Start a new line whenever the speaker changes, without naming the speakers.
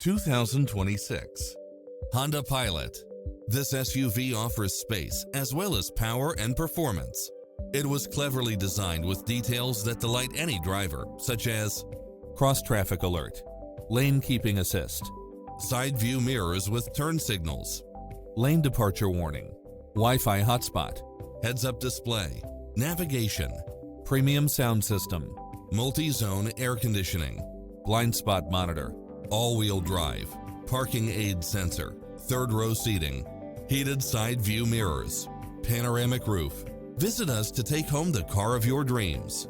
2026 Honda Pilot. This SUV offers space as well as power and performance. It was cleverly designed with details that delight any driver, such as cross-traffic alert, lane keeping assist, side view mirrors with turn signals, lane departure warning, Wi-Fi hotspot, heads-up display, navigation, premium sound system, multi-zone air conditioning, blind spot monitor, all-wheel drive, parking aid sensor, third-row seating, heated side view mirrors, panoramic roof. Visit us to take home the car of your dreams.